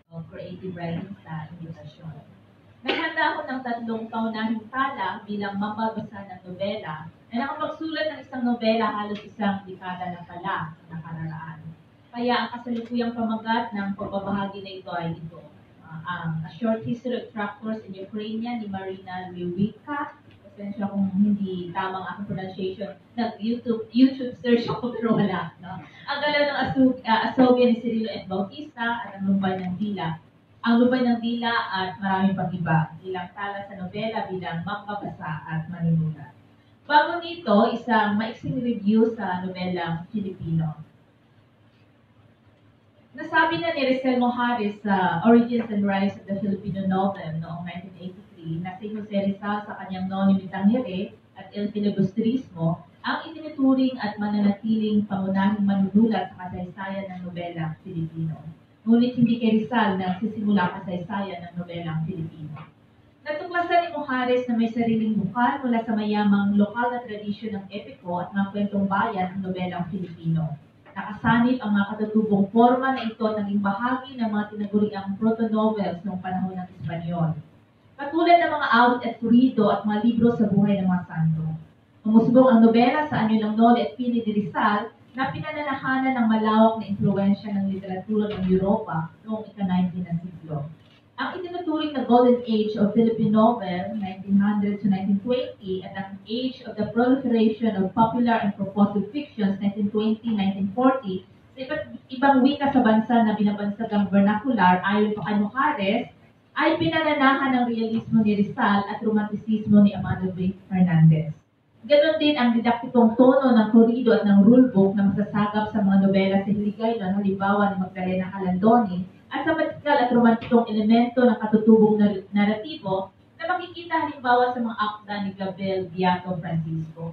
o creative writing sa imbitasyon. Naghanda ako ng 3 kaunahing tala bilang mambabasa ng nobela na nakapagsulat ng isang nobela halos isang dekada na pala nakararaan. Kaya ang kasalukuyang pamagat ng pagbabahagi na ito ay ito. Ang A Short History of Tractors in Ukrainian ni Marina Lewicka. Pasensya kung hindi tamang aking pronunciation. Nag-YouTube search ako pero wala. No? Ang galaw ng Asogya ni Cirilo F. Bautista at ang Lumbay ng Dila. Ang Lumbay ng Dila at maraming pang iba. Ilang tala sa nobela bilang mambabasa at manunulat. Bago nito, isang maiksing review sa nobelang Filipino. Nasabi na ni Rizal Mojares sa Origins and Rise of the Filipino Novel noong 1983 na si Jose Rizal sa kanyang No Limitang Here at El Filibustrismo ang itinuturing at mananatiling pangunahing manunulat sa kasaysayan ng nobelang Filipino. Ngunit hindi kay Rizal na nagsisimula kasaysayan ng nobelang Filipino. Natuklasan ni Mojares na may sariling bukal mula sa mayamang lokal na tradisyon ng epiko at mga kwentong bayan ng nobelang Filipino. Nakasanib ang mga katutubong forma na ito naging bahagi ng mga tinaguriang proto-novels noong panahon ng Espanyol. Katulad ng mga awit at purido at mga libro sa buhay ng mga santo. Umusbong ang nobela sa anyo ng Noli at Pili de Rizal na pinananahanan ng malawak na impluensya ng literatura ng Europa noong ika-19 na siglo. Ang itinuturing na Golden Age of Philippine Novel, 1900 to 1920, at ang Age of the Proliferation of Popular and Purposive Fictions, 1920-1940, sa iba't ibang wika sa bansa na binabansagang vernacular ayon pa kay Mojares, ay pinananahan ng realismo ni Rizal at romantisismo ni Amado B. Hernandez. Ganon din ang didaktikong tono ng korido at ng rulebook na masasagap sa mga nobela sa Hiligaynon, halimbawa ni Magdalena Calandoni, at sa matikal at romantikong elemento ng katutubong naratibo na makikita halimbawa sa mga akda ni Gabriel Beato Francisco.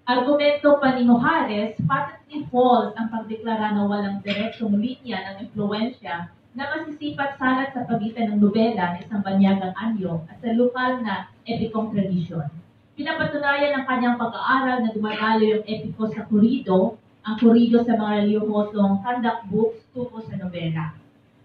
Argumento pa ni Mojares, patently false ang pagdeklara na walang direksong linya ng impluensya na masisipat salat sa pagitan ng nobela ng isang banyagang anyo at sa lokal na epikong tradisyon. Pinapatunayan ng kanyang pag-aaral na dumadalo yung epiko sa korido, ang korido sa mga relihosong conduct books tuko sa nobela.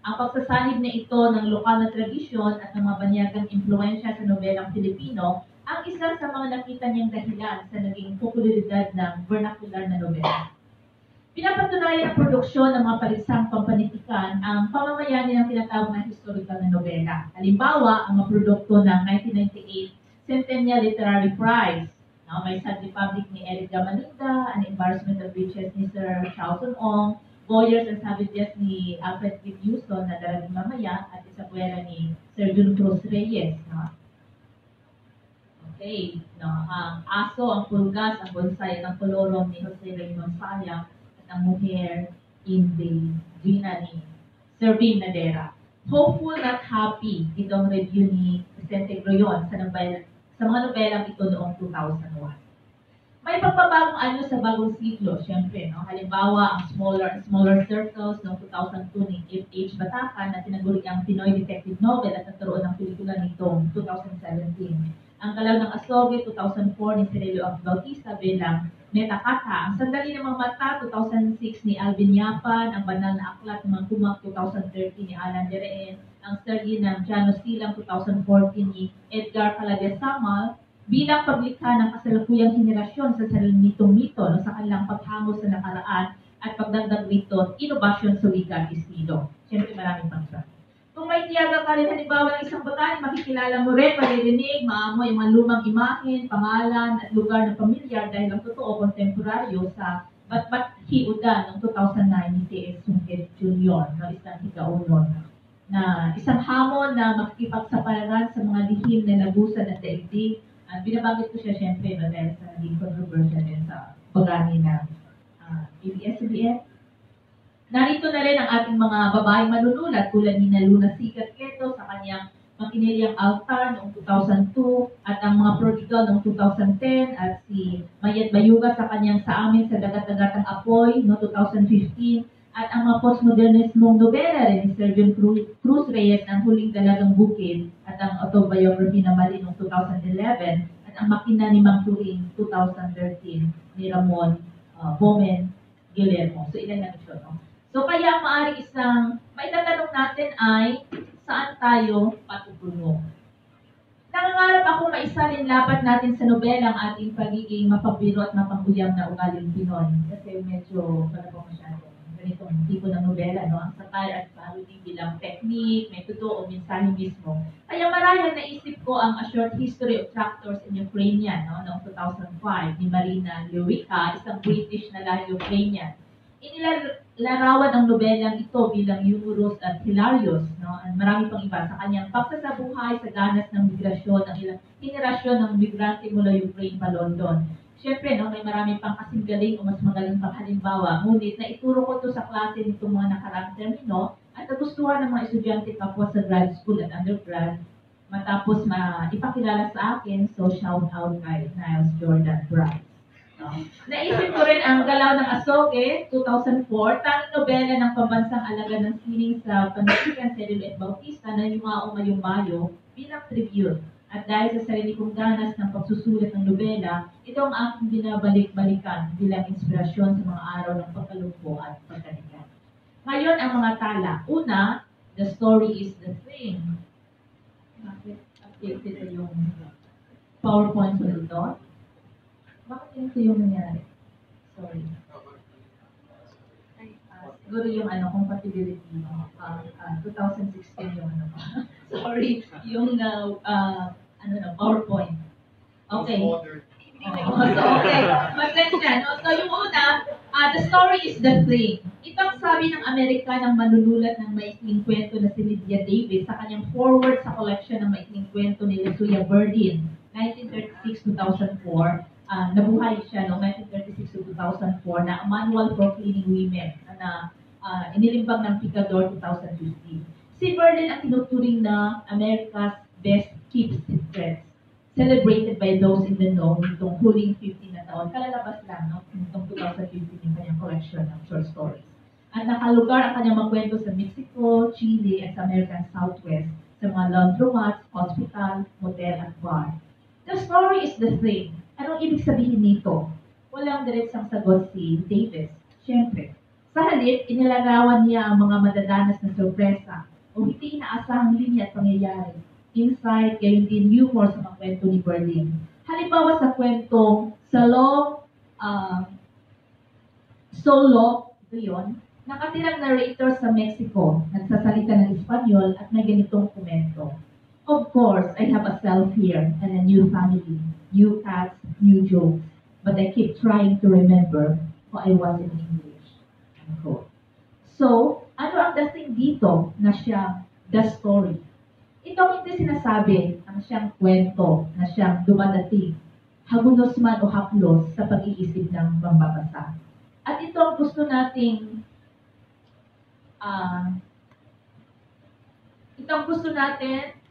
Ang pagsasanib na ito ng lokal na tradisyon at ng mga banyagang impluensya sa nobelang Filipino ang isa sa mga nakita niyang dahilan sa naging popularidad ng vernacular na nobela. Pinapatunayan ang produksyon ng mga palisang pampanitikan ang pamamayani ng tinatawag na historical na nobela. Halimbawa, ang mga produkto ng 1998 Centennial Literary Prize. May Sad Republic ni Eric Gamalinda, An Embarrassment of Riches ni Sir Charlton Ong, Boyers and Savages ni Alfred P. Houston na darating mamaya at isabuela ni Sir Jun Cruz Reyes. Okay. Ang aso, ang pulgas, ang bonsai, at ang kolorong ni Jose Raymond Sayang at ang mujer in the Gina ni Sir Vin Nadera. Hopeful not happy itong review ni Vicente Groyon sa mga nobelang ito noong 2001. May pagbabagong ano sa bagong siklo, syempre. Halimbawa, ang Smaller Circles noong 2002 ni H. Batacan na tinaguri ang Pinoy Detective Novel at nagkaroon ng pelikula nitong 2017. Ang Galaw ng Asoge, 2004 ni Cirilo F. Bautista bilang Metakata. Ang Sandali ng mga Mata, 2006 ni Alvin Yapan. Ang Banal na Aklat ng mga Kumak, 2013 ni Alan Dereen. Ang Sergi ng Jano Silang, 2014 ni Edgar Calades Samal. Bilang paglikha ng kasalukuyang henerasyon sa sarili nitong mito sa kanilang paghango sa nakaraan at pagdagdag nito at inobasyon sa wika at estilo. Siyempre maraming pang iba. Kung may tiyaga ka rin halimbawa ng isang bataan, makikilala mo rin, maririnig, maamoy ang mga lumang imahen, pangalan at lugar ng pamilyar dahil ang totoo kontemporaryo sa Batbat Hiudan noong 2009 ni T.S. Sungkit Jr. Isang higaunon na isang hamon na makikipagsapalaran sa mga lihim na labusan at daigdig. Binabanggit ko siya siyempre dahil sa naging controversial din sa pagani ng ABS-CBN. Narito na rin ang ating mga babaeng manunulat tulad ni Luna Sikat Keto sa kanyang Makinilyang Altar noong 2002 at ang mga Prodigal noong 2010 at si Mayet Bayuga sa kanyang Sa Amin sa Dagat-Dagatang Apoy noong 2015 at ang mga postmodernismong nobela rin ni Sergio Cruz Reyes ng Huling Dalagang Bukid at ang autobiography na Mali noong 2011 at ang Makina ni Mang Turing 2013 ni Ramon Bomen Guillermo. So ilan lang ito, no? So kaya maaari isang Maitatanong natin ay, saan tayo patutungo? Nangangarap akong maisalinlapat natin sa nobela ang ating pagiging mapabiro at mapanguyam na ugaling Pinoy. Kasi medyo, wala po masyado, ganitong tipo ng nobela, no? Ang satire at parody bilang technique, metodo o mensahe mismo. Kaya marahil naisip ko ang A Short History of Tractors in Ukrainian, no? Noong 2005 ni Marina Lewica, isang British na lahi Ukrainian. Inilarawan ang nobelang ito bilang humorous at hilarious, no? At marami pang iba sa kanyang pagsasabuhay sa ganas ng migrasyon ng ilang henerasyon ng migrante mula Ukraine pa London. Siyempre, no, may marami pang kasing galing o mas magaling pang halimbawa. Ngunit naituro ko to sa klase nitong mga nakaraang termino at nagustuhan ng mga estudyante kapwa sa grad school at undergrad matapos ipakilala sa akin, so shout out kay Niles Jordan Bright. No? Naisip ko rin ang Galaw ng Asoke, 2004, tanging nobela ng pambansang alaga ng sining sa Panitikan Cedillo at Bautista na Yumao Mayumbayo bilang tribute. At dahil sa sarili kong ganas ng pagsusulat ng nobela, ito ang aking binabalik-balikan bilang inspirasyon sa mga araw ng pagkalumpo at pagkalikan. Ngayon ang mga tala. Una, the story is the thing. Bakit updated na yung PowerPoint ko nito? Bakit ganito yung nangyari? Sorry. Siguro yung compatibility, 2016 yung sorry, yung PowerPoint. Okay. Okay. Pasensya, no? So yung una, the story is the thing. Ito ang sabi ng Amerika ng manunulat ng maikling kwento na si Lydia Davis sa kanyang forward sa collection ng maikling kwento ni Lesuya Burdin, 1936-2004. Nabuhay siya noong 1936-2004 na Manual for Cleaning Women na inilimbag ng Picador 2015. Si Burdin ang tinuturing na America's best kept secrets, celebrated by those in the know nitong huling 15 na taon. Kalalabas lang, no? Nitong 2015 yung kanyang collection ng short stories. At nakalugar ang kanyang mga kwento sa Mexico, Chile, at sa American Southwest, sa mga laundromats, hospital, motel, at bar. The story is the thing. Anong ibig sabihin nito? Walang diretsang sagot si Davis. Siyempre, sa halip, inilarawan niya ang mga madadanas na sorpresa o hindi inaasahang linya at pangyayari. Insight, gayon din humor sa mga kwento ni Berlin. Halimbawa sa kwentong Solo, ito yun, nakatirang narrator sa Mexico, nagsasalita ng Espanyol at may ganitong komento. Of course, I have a self here and a new family, new cats, new jokes, but I keep trying to remember who I was in English. Unquote. So, ano ang dating dito na siyang the story? Ito hindi sinasabi ang siyang kwento na siyang dumadating, hagunos man o haplos sa pag-iisip ng mambabasa. At ito ang gusto nating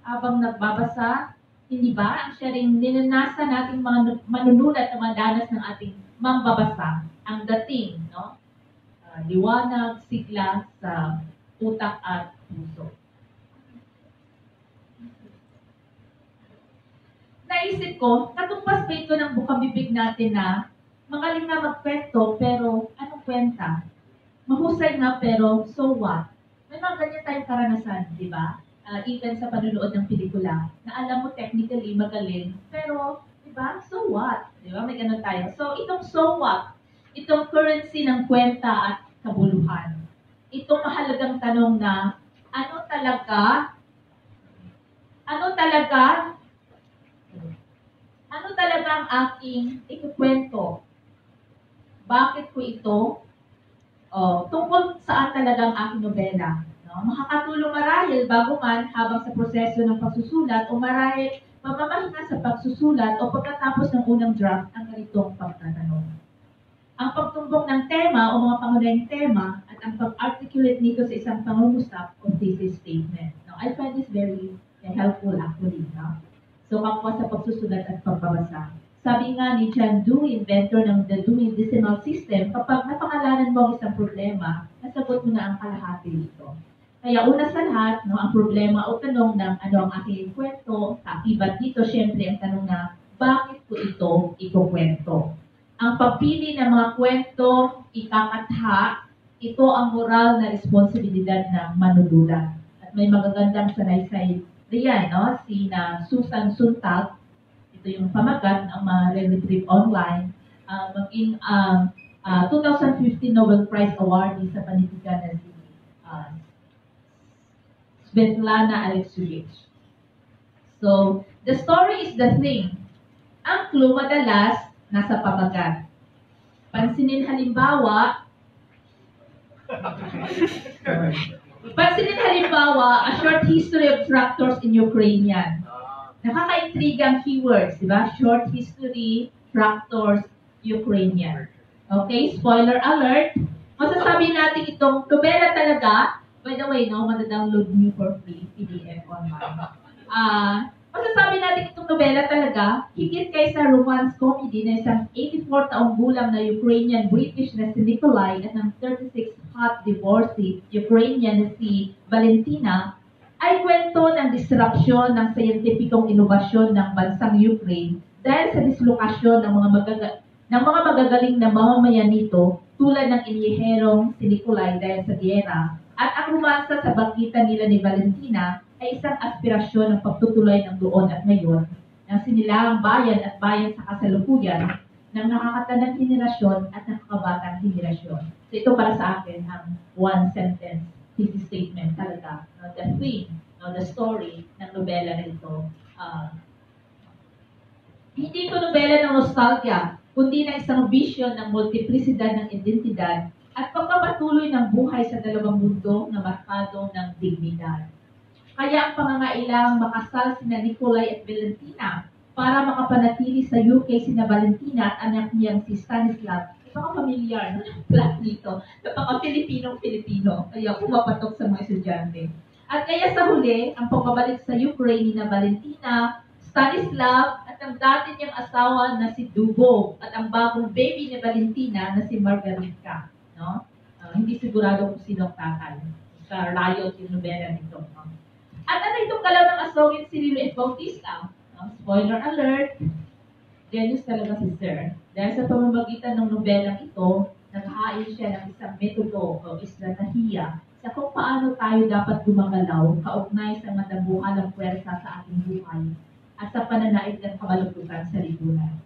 habang nagbabasa, hindi ba? Ang siya rin ninanasa nating mga manunulat na mga danas ng ating mambabasa. Ang dating, no? Liwanag, sigla sa utak at puso. Naisip ko, katupas ba ito ng bukang-bibig natin na magaling na magkwento, pero anong kwenta? Mahusay nga, pero so what? May mga ganyan tayong karanasan, di ba? Even sa panunood ng pelikula, na alam mo technically magaling, pero, di ba, so what? Di ba, may ganun tayo. So, itong so what, itong currency ng kwenta at kabuluhan. Itong mahalagang tanong na, ano talaga ang aking ikukwento? Bakit ko ito? Tungkol saan talaga ang aking nobela? No? Makakatulong marahil bago man habang sa proseso ng pagsusulat o marahil mamamahinga sa pagsusulat o pagkatapos ng unang draft ang ganitong pagtatanong. Ang pagtumbok ng tema o mga pangunahing tema at ang pag-articulate nito sa isang pangungusap o thesis statement. No? I find this very helpful actually. No? So, kapwa sa pagsusulat at pagbabasa. Sabi nga ni John Dewey, inventor ng the Dewey Decimal System, kapag napangalanan mo ang isang problema, nasagot mo na ang kalahati nito. Kaya una sa lahat, no, ang problema o tanong ng ano ang aking kwento, kakibat dito, syempre ang tanong na, bakit ko ito ikukwento? Ang pagpili ng mga kwento, ikakatha, ito ang moral na responsibilidad ng manunulat. At may magagandang sanaysay riyan, no? Si na Susan Sontag, ito yung pamagat ang ma-retrieve online, maging ang 2015 Nobel Prize awardee sa panitikan na si uh, Svetlana Alexievich. So, the story is the thing. Ang clue madalas nasa pamagat. Pansinin halimbawa, a short history of tractors in Ukrainian. Nakaka-intrigang keywords, di ba? Short history, tractors, Ukrainian. Okay, spoiler alert. Masasabi natin itong nobela talaga. By the way, no, madadownload niyo for free, PDF online. Masasabi natin itong nobela talaga, higit kaysa romance comedy na isang 84 taong gulang na Ukrainian-British na si Nikolai at ng 36 hot divorcee Ukrainian na si Valentina, ay kwento ng disrupsyon ng scientificong inobasyon ng bansang Ukraine dahil sa dislokasyon ng mga magagaling na mamamayan nito tulad ng inyeherong si Nikolai dahil sa giyera at ang romansa sa bangkitan nila ni Valentina ay isang aspirasyon ng pagtutuloy ng doon at ngayon ng sinilaang bayan at bayan sa kasalukuyan ng nakakatandang henerasyon at nakakabatang henerasyon. So ito para sa akin ang one sentence thesis statement talaga. The theme, the story ng nobela na ito. Hindi ito nobela ng nostalgia, kundi ng isang vision ng multiplisidad ng identidad at pagpapatuloy ng buhay sa dalawang mundo na markado ng dignidad. Kaya ang pangangailangang makasal sina Nikolai at Valentina para makapanatili sa UK sina Valentina at anak niyang si Stanislav. Napaka-familiar ng plot dito. Napaka-Filipinong-Filipino. Kaya pumapatok sa mga estudyante. At kaya sa huli, ang pagbabalik sa Ukraine na Valentina, Stanislav at ang dati niyang asawa na si Dubov at ang bagong baby ni Valentina na si Margarita. No? Hindi sigurado kung sino ang tatay. Sa riot yung nobela nito. No? At ano itong galaw ng asongin si Cirilo F. Bautista? Spoiler alert, genius talaga si Sir. Dahil sa pamamagitan ng nobelang ito, naghahain siya ng isang metodo o estratehiya sa kung paano tayo dapat gumagalaw kaugnay sa matabuhan ng puwersa sa ating buhay at sa pananaig ng kamaluktukan sa lipunan.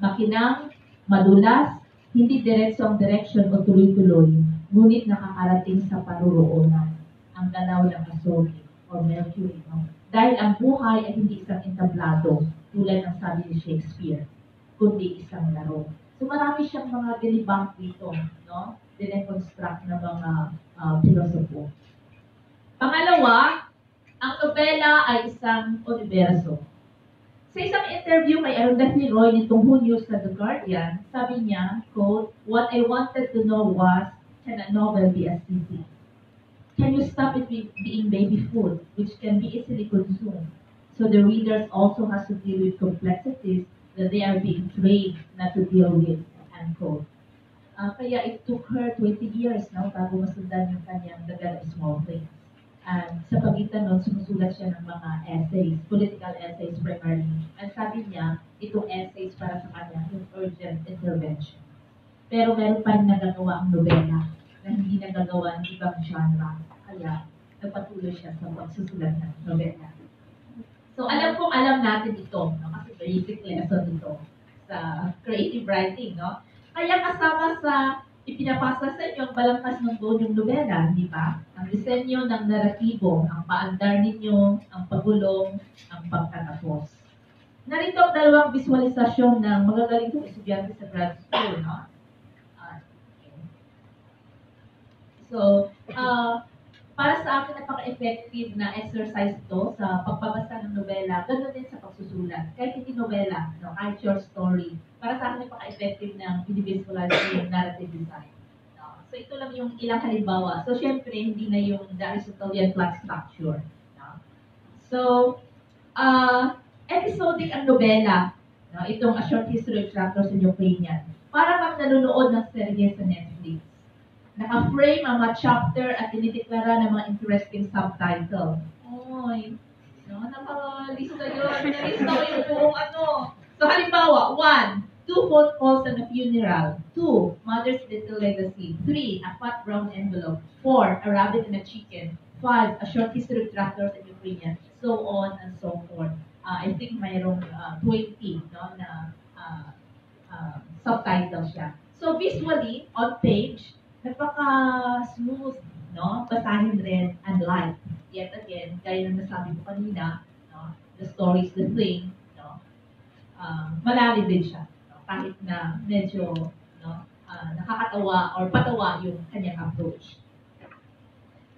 Makinang, madulas, hindi diretso ang direksyon o tuloy-tuloy, ngunit nakakarating sa paruroonan, ang galaw ng asongin or Mercury. No? Dahil ang buhay ay hindi isang entablado tulad ng sabi ni Shakespeare, kundi isang laro. So marami siyang mga dinibang dito, no? Dineconstruct ng mga pilosopo. Pangalawa, ang nobela ay isang universo. Sa isang interview kay Arundhati Roy nitong Hunyo sa The Guardian, sabi niya, quote, "What I wanted to know was, can a novel be a city? Can you stop it being baby food, which can be easily consumed? So the readers also has to deal with complexities that they are being trained not to deal with," unquote. Kaya it took her 20 years bago masundan yung kanyang The God of Small Things. And sa pagitan nun, sumusulat siya ng mga essays, political essays primarily. And sabi niya, itong essays para sa kanya, yung urgent intervention. Pero meron pa rin nagagawa ang nobela na hindi nagagawa ng ibang genre. Kaya nagpatuloy siya sa pagsusulat ng nobela. So alam natin ito, no? Kasi basic lesson ito sa creative writing. No? Kaya kasama sa ipinapasa sa inyo ang balangkas ng buong yung nobela, di ba? Ang disenyo ng naratibo, ang paandar ninyo, ang pagulong, ang pagtatapos. Narito ang dalawang visualisasyon ng magagaling kong estudyante sa grad school. No? So, para sa akin, napaka-effective na exercise ito sa pagbabasa ng nobela, ganoon din sa pagsusulat. Kahit hindi nobela, no, kahit short story, para sa akin, napaka-effective ng individualizing yung narrative design. No? So, ito lang yung ilang halimbawa. So, syempre, hindi na yung the Aristotelian plot structure. No? So, episodic ang nobela. No? Itong A Short History of Tractors in Ukrainian. Para kang nanonood ng serye sa Netflix. Naka-frame ang mga chapter at dinideklara ng mga interesting subtitle. Oy, no, napaka-lista yun. Nalista ko yung buong ano. So, halimbawa, 1, 2 phone calls and a funeral. 2, mother's little legacy. 3, a fat brown envelope. 4, a rabbit and a chicken. 5, a short history of tractors and Ukrainian. So on and so forth. I think mayroong 20 no, na subtitle siya. So visually, on page, napaka-smooth, no? Basahin rin and light. Yet again, gaya ng nasabi ko kanina, no? The story is the thing, no? Malalim din siya, no? Kahit na medyo no, nakakatawa or patawa yung kanyang approach.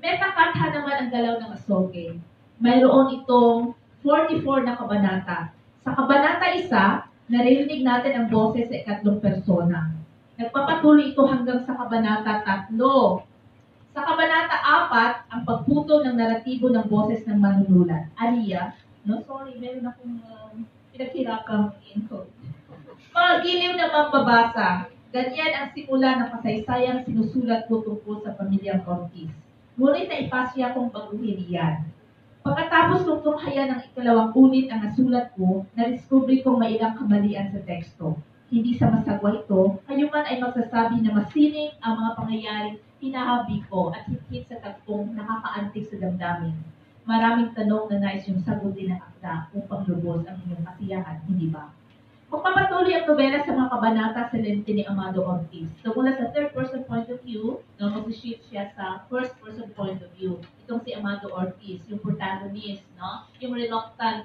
Metakatha naman ang galaw ng Asoge. Mayroon itong 44 na kabanata. Sa kabanata 1, naririnig natin ang boses sa ikatlong persona. Nagpapatuloy ito hanggang sa kabanata 3. Sa kabanata 4, ang pagputol ng naratibo ng boses ng manunulat. Ariya, no, sorry, meron akong pinaghirapang encode. Mga giliw na mambabasa. Ganyan ang simula ng kasaysayang sinusulat ko tungkol sa pamilyang Ortiz. Ngunit naipasya kong baguhin iyan. Pagkatapos kong tumhaya ng ikalawang ulit ang nasulat ko, na-discovery kong may ilang kamalian sa teksto. Hindi sa masagwa ito, kayo man ay magsasabi na masining ang mga pangyayaring hinahabi ko at higit sa tagpong nakakaantig sa damdamin. Maraming tanong na nais yung sagutin ng akda upang lubos ang inyong kasiyahan, hindi ba? Magpapatuloy ang nobela sa mga kabanata sa lente ni Amado Ortiz. So mula sa third-person point of view, no, mag-shift siya sa first-person point of view. Itong si Amado Ortiz, yung protagonist, no, yung reluctant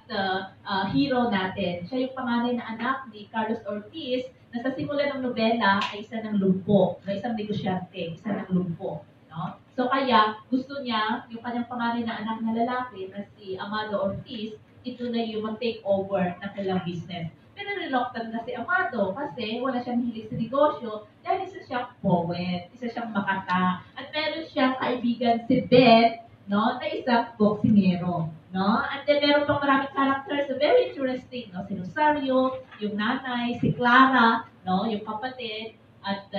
hero natin. Siya yung panganay na anak ni Carlos Ortiz na sa simula ng nobela ay isa ng lumpo, no, isang negosyante, isa ng lumpo. No? So kaya gusto niya, yung kanyang panganay na anak na lalaki na si Amado Ortiz, ito na yung mag-take over ng kanilang business. Pero reluctant na si Amado kasi wala siyang hilig sa negosyo dahil isa siyang poet, isa siyang makata, at meron siyang kaibigan si Ben, no, na isang boksinero. No? At then meron pang maraming characters na very interesting. No? Si Rosario, yung nanay, si Clara, no, yung kapatid, at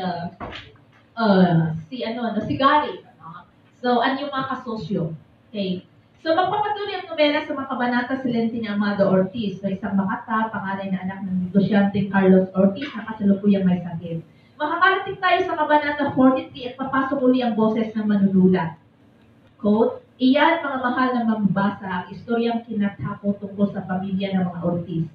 si Gary. No? So, ano yung mga kasosyo? Okay. So, magpapatuloy ang nobela sa mga kabanata sa lente ni Amado Ortiz na isang makata, panganay na anak ng negosyanteng Carlos Ortiz na kasalukuyang may sakit. Makakarating tayo sa kabanata 43 at papasok uli ang boses ng manunulat. Quote, iyan mga mahal na mambabasa ang istoryang kinatako tungkol sa pamilya ng mga Ortiz.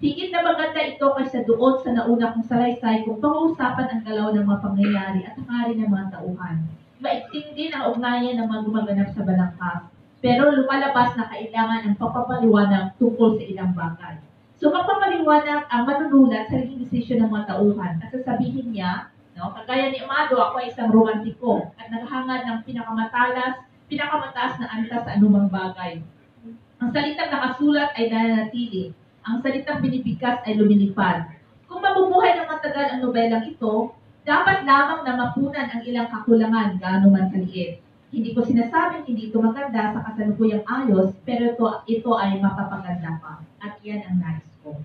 Higit na maganda ito kaysa doon sa nauna kong salaysay kung pag-uusapan ang galaw ng mga pangyayari at hangarin ng mga tauhan. Maigting din ang ugnayan ng mga gumaganap sa balangkas. Pero lumalabas na kailangan ang pagpapaliwanag tungkol sa ilang bagay. So magpapaliwanag ang manunulat sa naging desisyon ng mga tauhan at sasabihin niya, no, kagaya ni Amado, ako ay isang romantiko at naghahangad ng pinakamataas na antas sa anumang bagay. Ang salitang nakasulat ay nananatili. Ang salitang binibigkas ay lumilipad. Kung mabubuhay ng matagal ang nobelang ito, dapat lamang na mapunan ang ilang kakulangan gaano man kaliit. Hindi ko sinasabing hindi ito maganda sa kasalukuyang ayos, pero ito ay mapapaganda pa. At yan ang nais ko.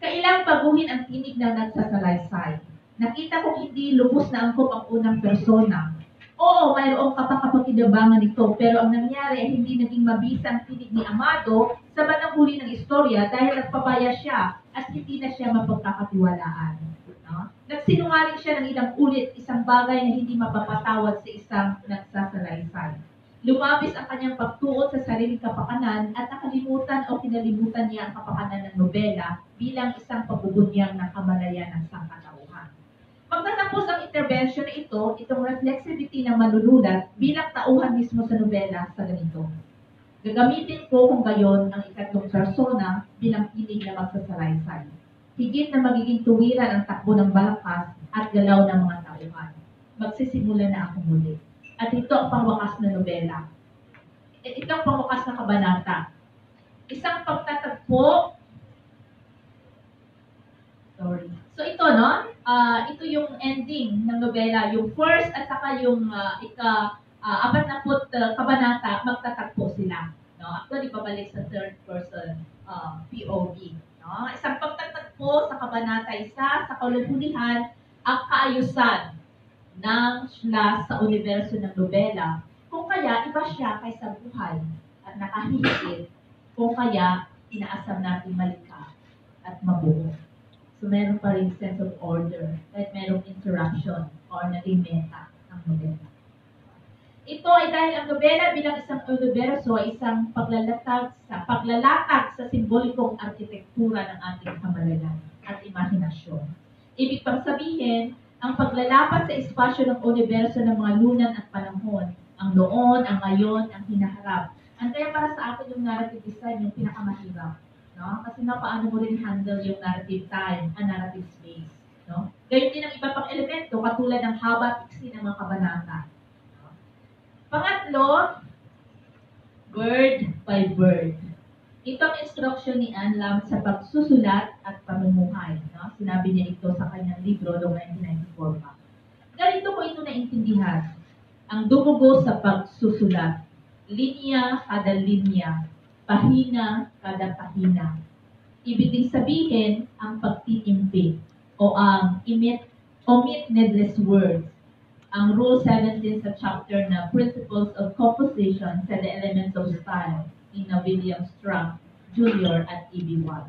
Kailang baguhin ang tinig ng nagsasalaysay. Nakita kong hindi lubos na angkop ang unang persona. Oo, mayroong kapakapakinabangan ito, pero ang nangyari ay hindi naging mabisa ang tinig ni Amado sa bandang huli ng istorya dahil nagpabaya siya at hindi na siya mapagkakatiwalaan. No? Nagsinungaling siya ng ilang ulit, isang bagay na hindi mapapatawad sa isang nagsasalaysay. Lumabis ang kanyang pagtuot sa sariling kapakanan at nakalimutan o kinalimutan niya ang kapakanan ng nobela bilang isang pagbubunyag ng kamalayan ng sangkatauhan. Pagtatapos ang intervention na ito, itong reflexivity ng manunulat bilang tauhan mismo sa nobela sa ganito. Gagamitin ko kung gayon ang ikatlong persona bilang pinig na magsasalaysay. Higit na magiging tuwiran ang takbo ng balangkas at galaw ng mga tauhan. Magsisimula na ako muli. At ito ang pangwakas na nobela. Ito ang pangwakas na kabanata. Isang pagtatagpo. Sorry. So ito, no? Ito yung ending ng nobela. Yung first at saka yung apat na kabanata, magtatagpo sila. No? Actually, pabalik sa third person POV. No? Isang pagtatagpo sa kabanata 1, sa kaulupulihan, ang kaayusan ng Shlas sa universo ng nobela, kung kaya iba siya kaysa buhay at nakahihigit, kung kaya inaasam natin malika at mabuo. So meron pa rin sense of order, kahit merong interruption or naging meta ang nobela. Ito ay dahil ang nobela bilang isang universo ay isang paglalatag sa simbolikong arkitektura ng ating kamalayan at imahinasyon. Ibig pang sabihin, ang paglalapat sa espasyo ng universo ng mga lunan at panahon, ang noon, ang ngayon, ang hinaharap. Ang kaya para sa atin yung narrative design yung pinakamahirap. No? Kasi paano mo rin handle yung narrative time, ang narrative space. No? Gayun din ang iba pang elemento, katulad ng haba at iksi ng mga kabanata. Pangatlo, word by word. Ito ang instruction ni Anne Lamb sa pagsusulat at pamumuhay. No? Sinabi niya ito sa kanyang libro noong 1994 pa. Ganito ko ito naintindihan. Ang dumugo sa pagsusulat. Linya kada linya. Pahina kada pahina. Ibig sabihin ang pagtitimpi o ang omit needless words. Ang Rule 17 sa chapter na Principles of Composition sa The Elements of Style ni William Strunk Jr. at E.B. Watt.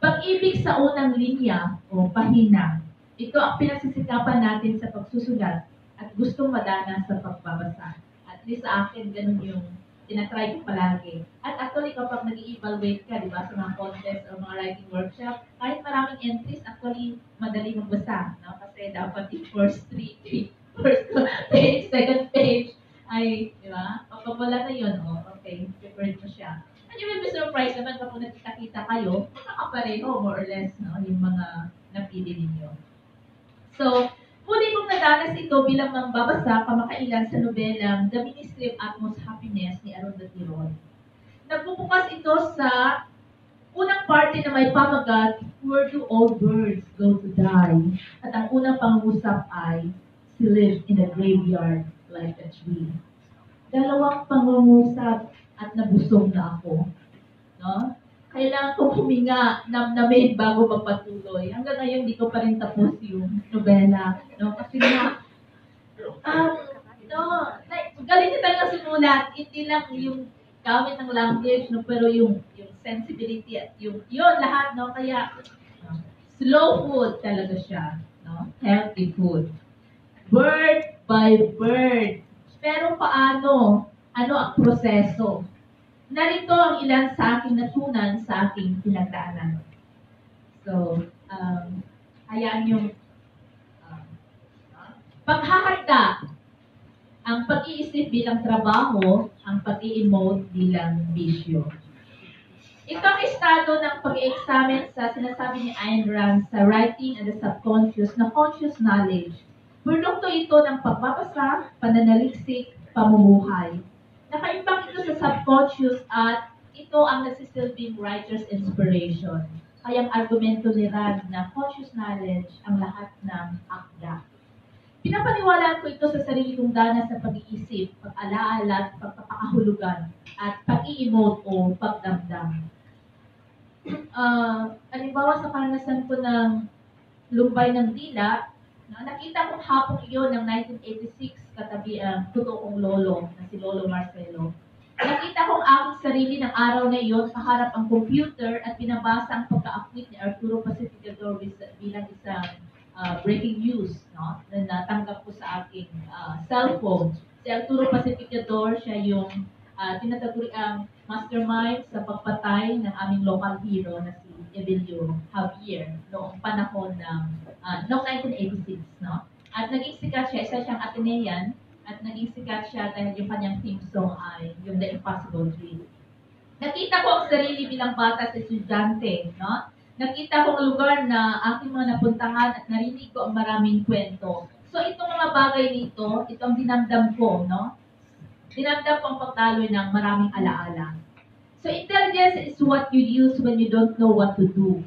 Pag-ibig sa unang linya o pahina, ito ang pinagsisikapan natin sa pagsusulat at gustong madana sa pagbabasa. At least sa akin, ganun yung tinatry ko palagi. At actually, kapag nag-i-evaluate ka, di ba, sa mga contest o mga writing workshop, kahit maraming entries, actually, madali magbasa. No? Kasi dapat yung first page, second page, ay, di ba? Kapag wala na yun, okay, prepared mo siya. And you will be surprised naman kapag nakita-kita kayo, makakapareho, more or less, no, yung mga napili ninyo. So, muli kong nadanas ito bilang mangbabasa kamakailan sa nobelang The Ministry of Utmost Happiness ni Arundhati Roy. Nagpupukas ito sa unang parte na may pamagat, Where do all birds go to die? At ang unang pangusap ay, She lived in a graveyard like a tree. Dalawang pangungusap at nabusog na ako. No? Kailangan ko huminga, namnamin bago magpatuloy. Hanggang ngayon, di ko pa rin tapos yung nobela. No? Kasi na, galing niya talaga sumulat. Hindi lang yung gamit ng language, no? Pero yung sensibility at yun lahat, no? Kaya, slow food talaga siya. No? Healthy food. Word by word. Pero paano? Ano ang proseso? Narito ang ilan sa aking natunan sa aking pinagdaanan. So, hayaan yung paghahanda, ang pag-iisip bilang trabaho, ang pag-i-emote bilang bisyo. Ito ang estado ng pag-i-examine sa sinasabi ni Ayn Rand sa writing and the subconscious na conscious knowledge. Produkto ito ng pagbabasa, pananaliksik, pamumuhay. Nakaimbang ito sa subconscious at ito ang nagsisilbing writer's inspiration. Kaya ang argumento ni Rand na conscious knowledge ang lahat ng akda. Pinapaniwalaan ko ito sa sarili kong danas sa pag-iisip, pag-alaala, pagpapakahulugan, at pag-i-emote o pagdamdam. Halimbawa sa karanasan ko ng lumbay ng dila, nakita kong hapong iyon ng 1986 katabi ang totoo kong lolo na si Lolo Marcelo. Nakita kong aking sarili ng araw na iyon kaharap ang computer at pinabasa ang pagka-acquit ni Arturo Pacificador bilang isang breaking news, no? Na natanggap ko sa aking cellphone. Si Arturo Pacificador, siya yung tinataguri ang mastermind sa pagpatay ng aming local hero na si Evelio Javier noong panahon ng noong 1986, no? At naging sikat siya, isa siyang Atenean, at naging sikat siya dahil yung kanyang theme song ay yung The Impossible Dream. Nakita ko ang sarili bilang bata sa estudyante, no? Nakita ko ang lugar na aking mga napuntahan at narinig ko ang maraming kwento. So itong mga bagay nito, ito ang dinamdam ko, no? Dinamdam ko ang pagtaloy ng maraming alaala. So intelligence is what you use when you don't know what to do.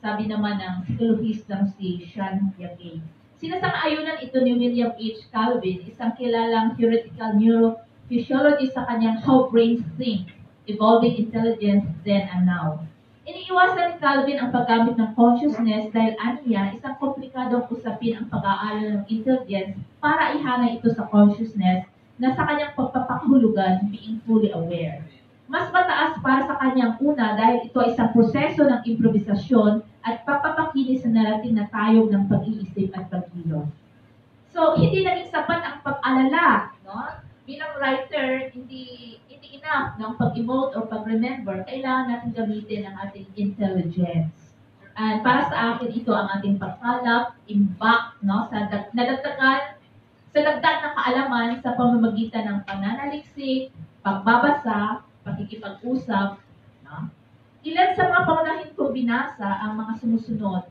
Sabi naman ng psikologistang si Sean Yagay. Sinasang-ayunan ito ni William H. Calvin, isang kilalang theoretical neurophysiologist sa kanyang How Brains Think, Evolving Intelligence Then and Now. Iniiwasan ni Calvin ang paggamit ng consciousness dahil aniya isang komplikadong usapin ang pag-aaral ng intelligence para ihanay ito sa consciousness na sa kanyang pagpapakahulugan being fully aware. mas mataas para sa kanyang una dahil ito ay isang proseso ng improvisasyon at papapakinis sa narating na tayog ng pag-iisip at pagkilos. So, hindi naging sapat ang pag-alala, no? Bilang writer, hindi enough ng pag-emote o pag-remember. Kailangan natin gamitin ang ating intelligence. And para sa akin, ito ang ating pagkalap, imbak, no? Sa dagdag ng kaalaman sa pamamagitan ng pananaliksik, pagbabasa, pakikipag-usap. No? Ilan sa mga paunahing kong binasa ang mga sumusunod.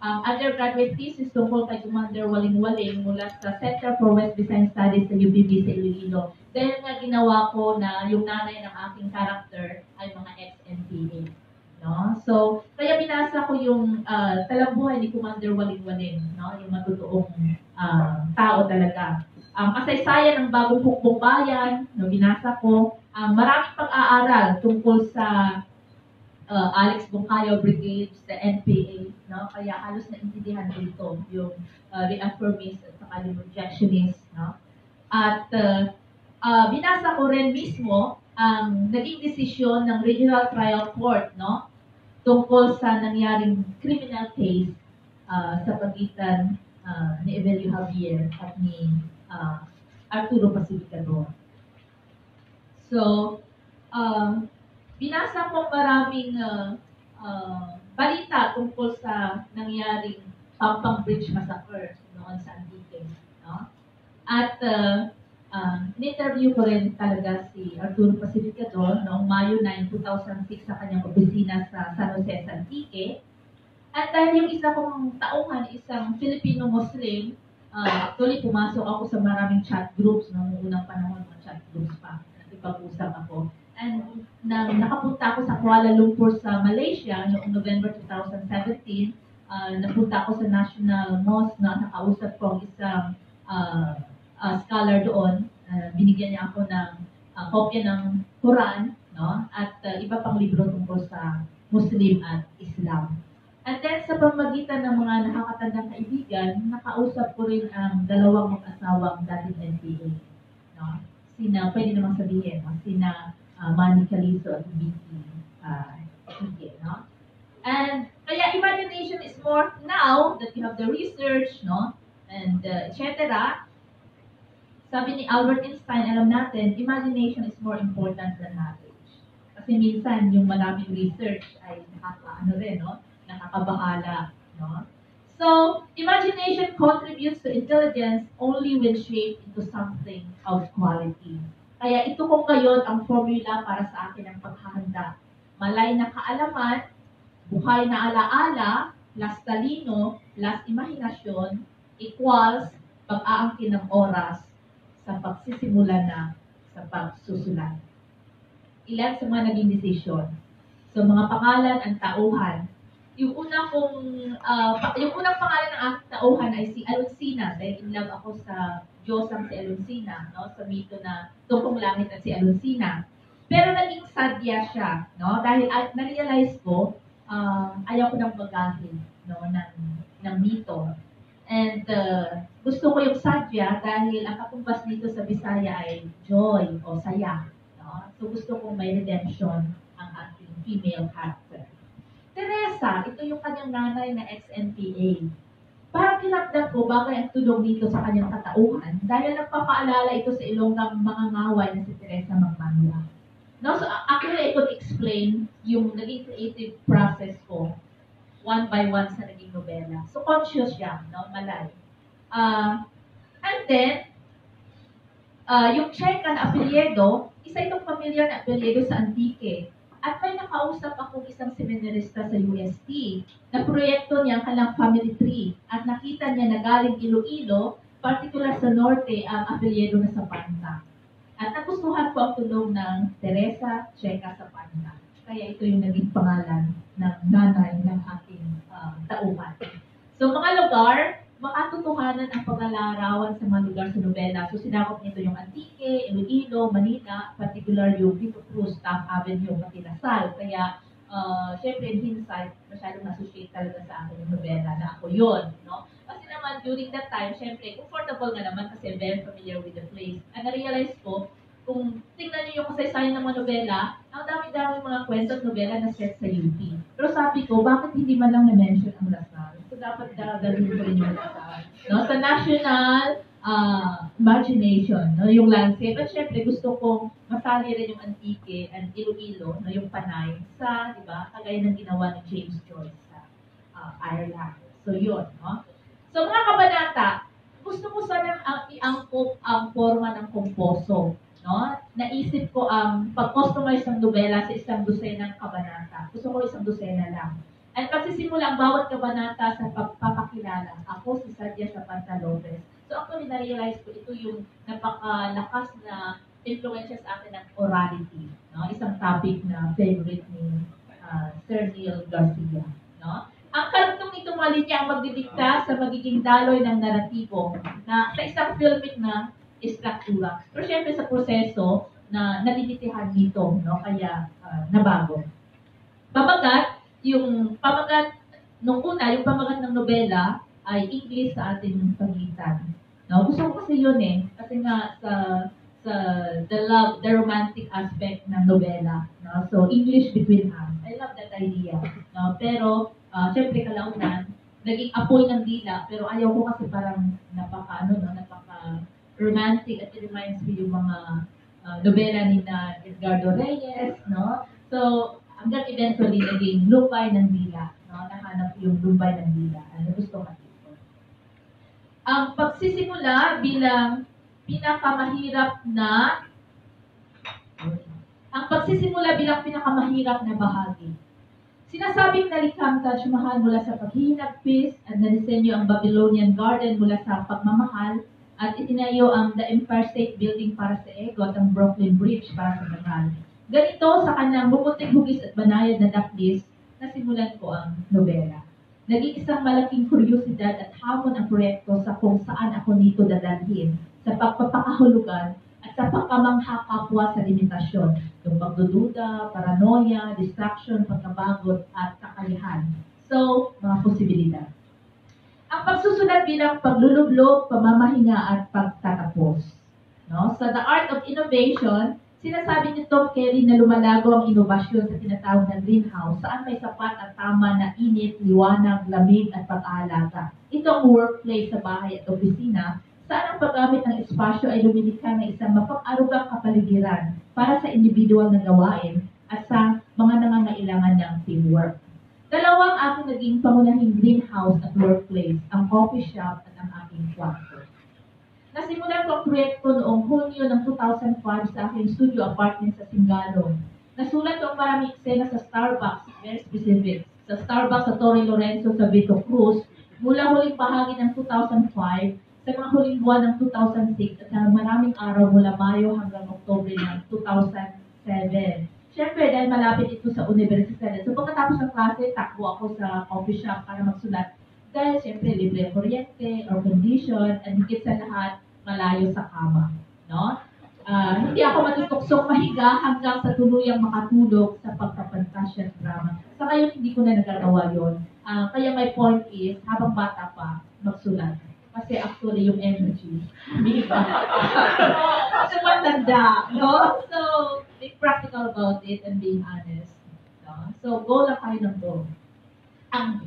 Ang undergraduate thesis tungkol kay Commander Waling-Waling mula sa Center for West Visayas Studies sa UPB sa Iloilo. Dahil nga ginawa ko na yung nanay ng aking character ay mga ex-NPA. No? So, kaya binasa ko yung talambuhay ni Commander Waling-Waling, no? Yung matutuong tao talaga. Ang kasaysayan ng bagong hukbong bayan, no, binasa ko. Maraming pag-aaral tungkol sa Alex Bungkayo Brigade, sa NPA, no? Kaya halos naintindihan ko ito, yung reaffirmist at saka yung rejectionist, no? At binasa ko rin mismo ang naging desisyon ng Regional Trial Court, no? Tungkol sa nangyaring criminal case sa pagitan ni Evelio Javier at ni Arturo Pacificador. So, binasa ko maraming balita tungkol sa nangyaring Pampang Bridge Massacre noon sa Antique. No? At in-interview ko rin talaga si Arturo Pacificador noong Mayo 9, 2006 sa kanyang opisina sa San Jose, Antique. At dahil yung isa kong tauhan, isang Filipino-Muslim, actually pumasok ako sa maraming chat groups noong unang panahon ng chat groups pa. Nakipag-usap ako. And nang nakapunta ako sa Kuala Lumpur sa Malaysia noong November 2017, napunta ako sa National Mosque na nakausap ko ang isang scholar doon. Binigyan niya ako ng kopya ng Quran, no? At iba pang libro tungkol sa Muslim at Islam. And then sa pamamagitan ng mga nakakatandang kaibigan, nakausap ko rin ang dalawang mag-asawang dating NPA. No? Pwede namang sabihin, no? Sina Manny Calizo at Vicky Hige, no? And kaya imagination is more now that you have the research, no? And etc. Sabi ni Albert Einstein, alam natin, imagination is more important than knowledge. Kasi minsan, yung maraming research ay nakakabahala, no? So, imagination contributes to intelligence only when shaped into something of quality. Kaya ito kung ngayon ang formula para sa akin ang paghahanda. Malay na kaalaman, buhay na alaala, plus talino, plus imahinasyon, equals pag-aangkin ng oras sa pagsisimula na sa pagsusulat. Ilan sa mga naging desisyon. So, mga pangalan ang tauhan. Yung unang pangalan ng aking tauhan ay si Aluncina, dahil in love ako sa Diyosang si Aluncina, no? Sa mito na tungkong langit at si Aluncina. Pero naging sadya siya, no? Dahil na-realize ko, ayaw ko ng bagahe, no? ng mito. And gusto ko yung sadya dahil ang katumbas nito sa Bisaya ay joy o saya. No? So gusto kong may redemption ang ating female character. Teresa, ito yung kanyang nanay na ex-NPA. Parang kinakdat ko bagay ang tulong dito sa kanyang katauhan dahil nagpapaalala ito sa Ilonggang mga ngaway na si Teresa Magmanua. No, so actually, I could explain yung naging creative process ko one by one sa naging nobela. So conscious siya, no, malay. And then, yung Cheka na apelyedo, isa itong pamilya na apelyedo sa Antique. At may nakausap akong isang seminarista sa UST na proyekto niya ang kanilang family tree at nakita niya na galing Iloilo, particular sa norte, ang apelyedo na Sapanta. At nagustuhan ko ang tulong ng Teresa Cheka Sapanta. Kaya ito yung naging pangalan ng nanay ng aking tauhan. So mga lugar, makatotohanan ang paglalarawan sa mga lugar sa nobela. So sinakop nito yung Antique, Iloilo, Manila, particular yung Vito Cruz, Taft Avenue, Matinasal. Kaya syempre in hindsight, masyadong associate talaga sa akin yung nobela na ako yun. No? Kasi naman during that time, syempre comfortable nga naman kasi very familiar with the place. And na-realize ko, kung tingnan niyo yung kasaysayan ng mga nobela, ang dami-dami mga kwento at nobela na set sa UP. Pero sabi ko, bakit hindi man lang na-mention ang Lasal? So dapat dalhin ko rin yung Lasal. No? Sa national imagination, no? Yung landscape. At syempre, gusto kong masali rin yung Antique and Iloilo, no? Yung Panay, sa, di ba, kagaya ng ginawa ni James Joyce sa Ireland. So yun, no? So mga kabanata, gusto ko sana iangkop ang forma ng komposo. No? Naisip ko ang pag-customize ng nobela sa isang dosenang kabanata. Gusto ko isang dosena lang. At pagsisimula ang bawat kabanata sa pagpapakilala. Ako si Sadia Zapata Lopez. So actually na-realize ko ito yung napakalakas na influensya sa akin ng orality. No? Isang topic na favorite ni Sir Neil Garcia. No? Ang karugtong nitong mga linya ang magdidikta sa magiging daloy ng naratibo na sa isang filmic na istruktura. Pero syempre sa proseso na nalilitihan nito, no? Kaya nabago. Yung pamagat, nung una, yung pamagat ng nobela ay English sa ating pagitan. No? Gusto ko kasi yun kasi nga sa the romantic aspect ng nobela. No? So, English between us. I love that idea. No? Pero, syempre kalaunan, naging apoy ng dila, pero ayaw ko kasi parang napaka romantic at it reminds me yung mga nobela ni na Edgardo Reyes, no? So, hanggang eventually naging Lumbay ng Dila, no? Nahanap yung Lumbay ng Dila. Ano gusto ko dito? Ang pagsisimula bilang pinakamahirap na bahagi. Sinasabing nalikhang Taj Mahal mula sa paghihinagpis at nadisenyo ang Babylonian Garden mula sa pagmamahal at itinayo ang The Empire State Building para sa ego at ang Brooklyn Bridge para sa banal. Ganito sa kanyang bumunting hugis at banayad na daklis, nasimulan ko ang nobela. Naging isang malaking kuryosidad at hamon ang proyekto sa kung saan ako nito dadalhin, sa pagpapakahulugan at sa pagkamangha kapwa sa limitasyon, yung pagdududa, paranoia, distraction, pagkabagot at kakalihan. So, mga posibilidad. Ang pagsusulat bilang paglulublog, pamamahinga at pagtatapos. No? Sa The Art of Innovation, sinasabi ni Tom Kelly na lumalago ang inobasyon sa tinatawag na greenhouse saan may sapat at tama na init, liwanag, lamig at pag-aalaga. Ito ang workplace sa bahay at opisina saan ang paggamit ng espasyo ay lumilikha ng isang mapag-arugang kapaligiran para sa individual na gawain at sa mga nangangailangan ng teamwork. Dalawang aking naging pangunahing greenhouse at workplace, ang coffee shop at ang aking kwarto. Nasimulan ko ang proyekto noong Hunyo ng 2005 sa aking studio apartment sa Singalon. Nasulat ko ang maraming eksena sa Starbucks, very specific. Sa Starbucks sa Torre Lorenzo sa Vito Cruz, mula huling bahagi ng 2005 sa mga huling buwan ng 2006 at sa maraming araw mula Mayo hanggang Oktubre ng 2007. Siyempre, dahil malapit ito sa universidad. So pagkatapos ng klase, takbo ako sa coffee shop para magsulat. Dahil siyempre, libre ang kuryente, air condition, at higit sa lahat, malayo sa kama. No? Hindi ako matutuksong mahiga hanggang sa tuluyang makatulog sa pagpapantasya at drama. Sa ngayon, hindi ko na nagagawa yun. Kaya my point is, habang bata pa, magsulat. Kasi actually, yung energy, hindi ba? Kasi matanda, no? So, be practical about it and being honest. No? So, go lang kayo ng go. Ang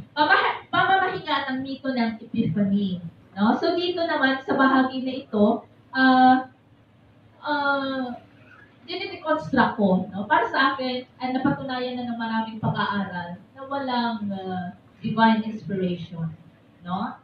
pamamahinga at ang mito ng Epiphany. No? So, dito naman, sa bahagi na ito, dinideconstruct ko. No? Para sa akin, napatunayan na ng maraming pag-aaral na walang divine inspiration. No?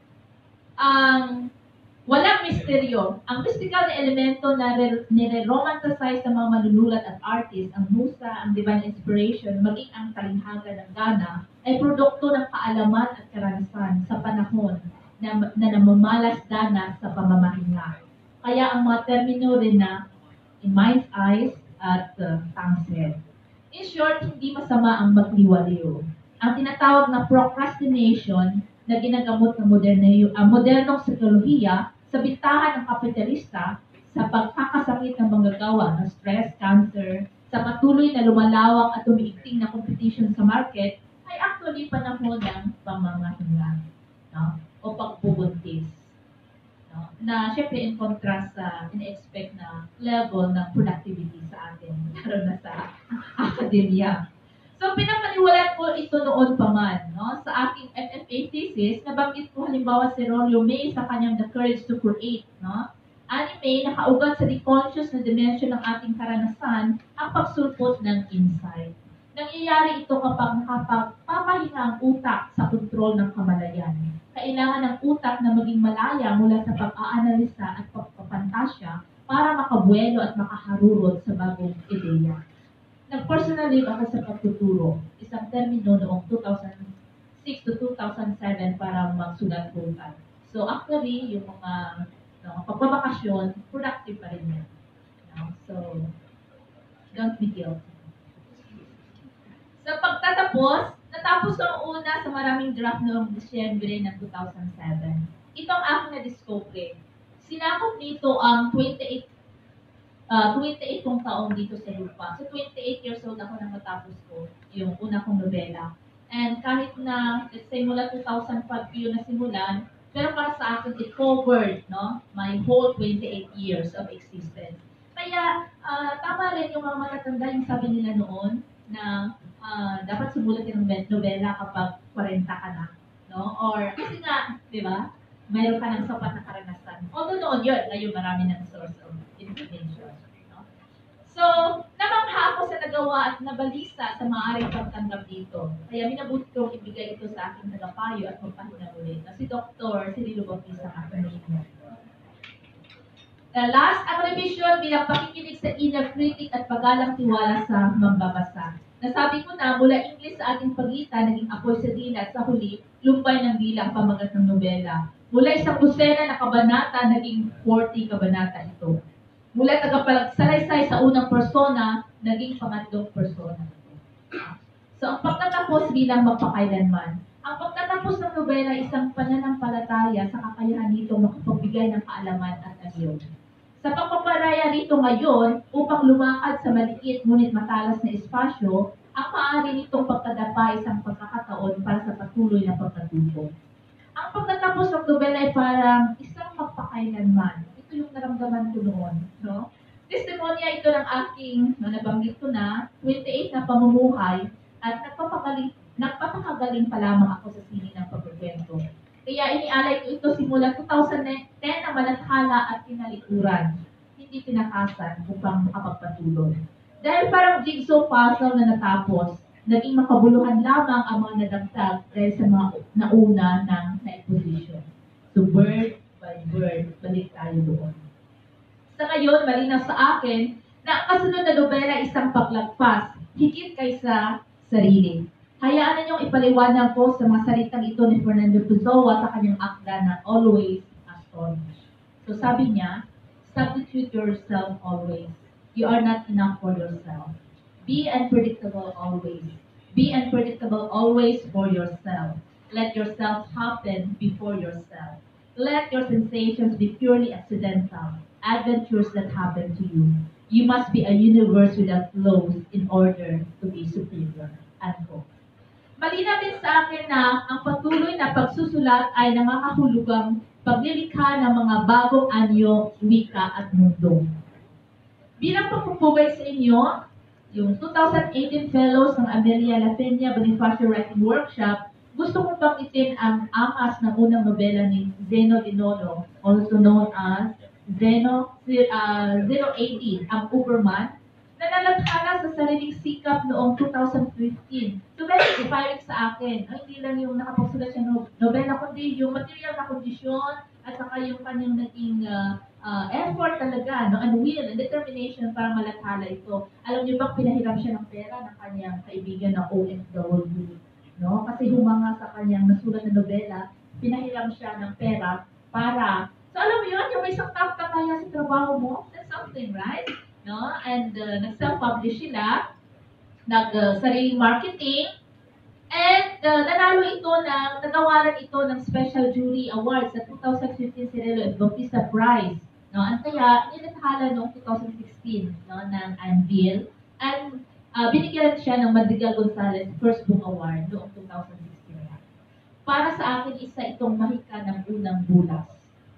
Walang misteryo. Ang mystical na elemento na nire-romanticize ng mga manunulat at artist, ang musa, ang divine inspiration, maging ang talinghaga ng gana, ay produkto ng kaalaman at karanasan sa panahon na namamalas danas sa pamamahinga. Kaya ang mga termino rin na in mind's eyes at tongue's head. In short, hindi masama ang magliwaliw. Ang tinatawag na procrastination na ginagamot ng modernong psikolohiya sa bintahan ng kapitalista sa pagkakasakit ng manggagawa ng stress, cancer, sa patuloy na lumalawak at umiigting na competition sa market, ay actually panahon ng pamamahinga, no? O pagbubuntis. no? Na syempre in contrast sa in-expect na level ng productivity sa atin, lalo na sa academia. So, pinapaniwalaan ko ito noon pa man, no? Sa aking FFA thesis, nabanggit ko halimbawa si Rollo May sa kanyang The Courage to Create, no? Anime, nakaugat sa the conscious na dimension ng ating karanasan ang pagsulpot ng insight. Nangyayari ito kapag nakapagpapahinga ang utak sa kontrol ng kamalayan. Kailangan ng utak na maging malaya mula sa pag-aanalisa at pagpapantasya para makabuelo at makaharurot sa bagong ideya. Nag-personal leave ako sa pagtuturo, isang termino noong 2006 to 2007 para magsulat full-time. So actually, yung mga pagbabakasyon, productive pa rin yan. So, don't be guilty. Sa pagtatapos, natapos ko ang una sa maraming draft noong Disyembre ng 2007. Ito ang aking na-discover. Sinakop nito ang 28 kong taong dito sa lupa. So, 28 years old ako nang matapos ko yung una kong nobela. And kahit na, let's say, mula 2005 yun na simulan, pero para sa akin, it covered, no, my whole 28 years of existence. Kaya, tama rin yung mga matatanda, yung sabi nila noon, na dapat sumulat ng nobela kapag 40 ka na. No? Or, kasi nga, di ba, mayroon ka ng sapat na karanasan. Although noon yun, ngayon marami ng source of information. No? So, namangha ako sa nagawa at nabalisa sa maaaring pagtanggap dito. Kaya minabuti kong ibigay ito sa aking tagapayo at magpahinga ulit. Si Dr. Cirilo Bautista ang aking name. Last, ang revision bilang pakikinig sa inner critic at pagalang tiwala sa mambabasa. Nasabi ko na mula English sa ating pagitan, naging apoy sa dila at sa huli, lumpay ng dila ang pamagat ng nobela. Mula isang dosena na kabanata, naging 40 kabanata ito. Mula tagapalagsalaysay sa unang persona, naging pangatlong persona. So, ang pagtatapos bilang magpakailanman. Ang pagtatapos ng nobela ay isang pananampalataya sa kakayahan nito makapagbigay ng kaalaman at anyo. Sa pagpaparaya rito ngayon, upang lumakad sa maliit ngunit matalas na espasyo, ang maaari nitong pagkadapa isang pagkakataon para sa patuloy na pagkatuto. Ang pagtatapos ng nobela ay parang isang magpakailanman. Ito yung naramdaman ko noon. No? Testimonya ito ng aking, nabanggit ko na, 28 na pamumuhay at nagpapakagaling pa lamang ako sa sini ng pagkukwento. Kaya inialay ko ito simula 2010 na malathala at tinalikuran, hindi pinakasan upang makapagpatuloy. Dahil parang jigsaw puzzle na natapos, naging makabuluhan lamang ang mga nadagdag dahil sa mga nauna ng na-position. So word by word, balik tayo doon. Sa ngayon, malinaw sa akin na ang kasunod na nobela ay isang paglagpas, higit kaysa sarili. Hayaan na niyong ipaliwanag ko sa mga salitang ito ni Fernando Pessoa sa kanyang akda na Always Astonished. So sabi niya, substitute yourself always. You are not enough for yourself. Be unpredictable always. Be unpredictable always for yourself. Let yourself happen before yourself. Let your sensations be purely accidental, adventures that happen to you. You must be a universe without laws in order to be superior. Unquote. Malinaw din sa akin na ang patuloy na pagsusulat ay nangakahulugang paglilikha ng mga bagong anyo, wika at mundo. Bilang pagpupugay sa inyo, yung 2018 Fellows ng Amelia La Peña Bonifacio Writing Workshop, gusto kong banggitin ang angas ng unang nobela ni Zeno Dinolo, also known as Zeno 080, ang Uberman, na nalathala sa sariling sikap noong 2015. So, very inspiring sa akin. Hindi lang yung nakapagsulat siya ng nobela, kundi yung material na kondisyon at saka yung kanyang naging effort talaga, no, and will and determination para malathala ito. Alam niyo ba, pinahiram siya ng pera ng kanyang kaibigan na OFW. No? Kasi humanga sa kanyang nasulat na nobela, pinahiram siya ng pera para, so alam mo yun, yung may isang tao ka kaya sa trabaho mo, that's something, right? No? And nag-self-publish sila, nag-sariling marketing, and nagawaran ito ng Special Jury Award sa 2015 Cirilo and Bautista Prize. No? At kaya, nilathala noong 2016 no, ng Anvil, and binigyan siya ng Madrigal Gonzalez First Book Award noong 2016. Para sa akin, isa itong mahika ng unang bulas.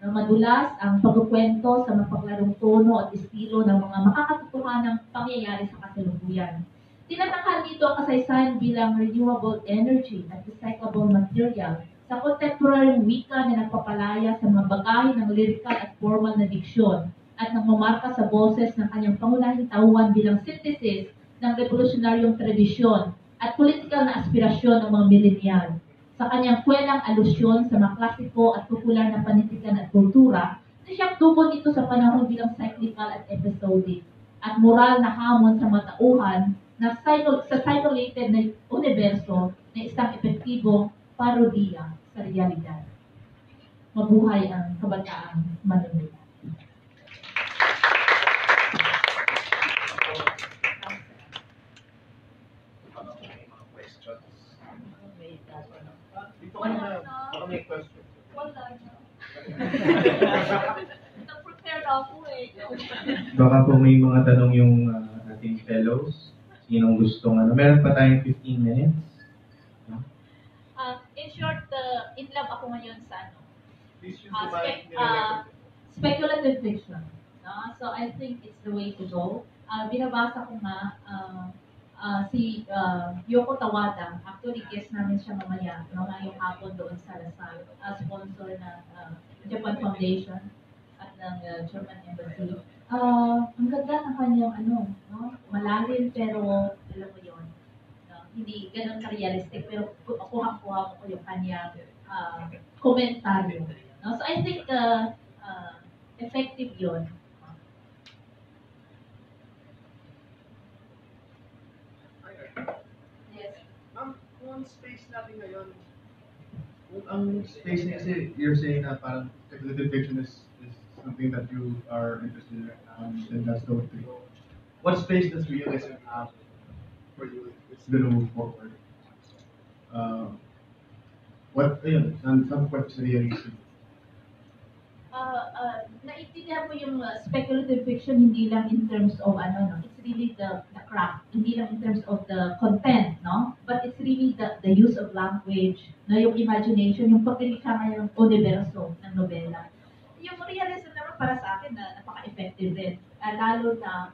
No, madulas ang pagkukwento sa mapaglarong tono at estilo ng mga makakatotohanang pangyayari sa kasalukuyan. Tinatakal dito ang kasaysayan bilang renewable energy at recyclable material sa contemporary wika na nagpapalaya sa mga bagahe ng lyrical at formal na diksyon at nagmamarka sa boses ng kanyang pangunahing tauhan bilang synthesis ng revolutionaryong tradisyon at political na aspirasyon ng mga millennial. Sa kanyang kwelang alusyon sa mga klasiko at popular na panitikan at kultura, na siyang tugon ito sa panahon bilang cyclical at episodic at moral na hamon sa matauhan na sa simulated na universo na isang epektibong parodiya sa realidad. Mabuhay ang kabataang Manila. Dito ka na, baka may question. Wala na. Nag-prepare na ako eh. Baka po may mga tanong yung ating fellows. Sinong gustong meron pa tayong 15 minutes. No? In short, in love ako ngayon sa Please use the mic. Speculative fiction. No? So I think it's the way to go. Binabasa ko nga si Yoko Tawada. Actually, guest namin siya mamaya. No? Ngayong hapon doon sa Lasal. Sponsor ng Japan Foundation at ng German Embassy. Ang ganda ng kanyang no? Malalim pero alam mo yun. No? Hindi ganun ka-realistic pero kuha-kuha ko yung kanyang komentaryo. No? So I think effective yun. Yes. Kung space natin ngayon, kung ang space niya kasi you're saying na parang speculative fiction is something that you are interested in, then that's the way to go. What space does realism have for you? It's gonna move forward. Ayun, saan po sa realism? Naintindihan mo yung speculative fiction hindi lang in terms of no? It's really the craft, hindi lang in terms of the content, no? But it's really the use of language, no? Yung imagination, yung pagkilikha ng universo ng nobela. Yung realism naman para sa akin na napaka-effective din. Lalo na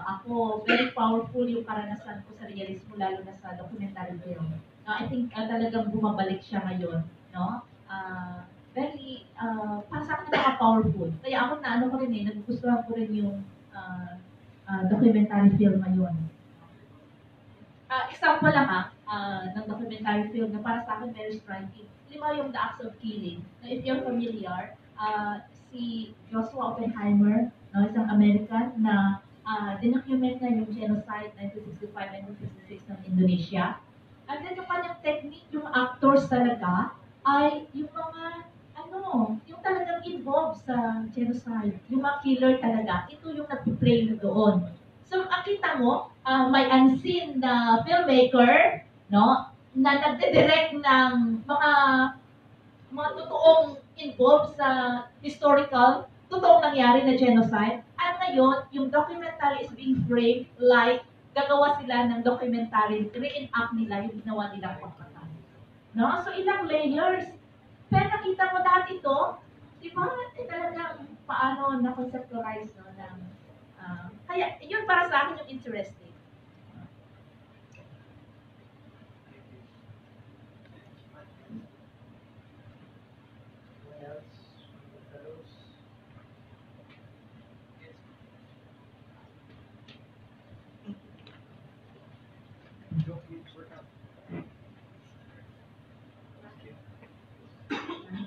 ako, very powerful yung karanasan ko sa realismo, lalo na sa documentary film. I think talagang bumabalik siya ngayon, no? Very, para sa akin napaka-powerful. Kaya ako na ko rin nagugustuhan ko rin yung documentary film ngayon. Example lang ng documentary film na para sa akin very striking. Yung The Acts of Killing. Now, if you're familiar, si Joshua Oppenheimer, no, isang American na dinocument na yung genocide 1965-1966 ng Indonesia. And then yung kanyang technique, yung actors talaga, ay yung mga yung talagang involved sa genocide, yung mga killer talaga, ito yung nag-play na doon. So, akita mo, may unseen na filmmaker, no, na nagde-direct ng mga totoong involved sa historical, totoong nangyari na genocide. At ngayon, yung documentary is being framed like gagawa sila ng documentary, re-enact nila yung ginawa nilang pagkakataon. No? So, ilang layers. Pero nakita mo dati ito, di ba, talagang paano na-conceptualize, no, ng, kaya, yun para sa akin yung interesting.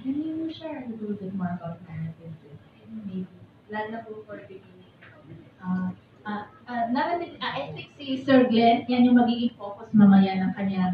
Can you share a little bit more about narrative? Maybe, lalo na po for beginning. Narrative, I think si Sir Glenn, yan yung magiging focus mamaya ng kanyang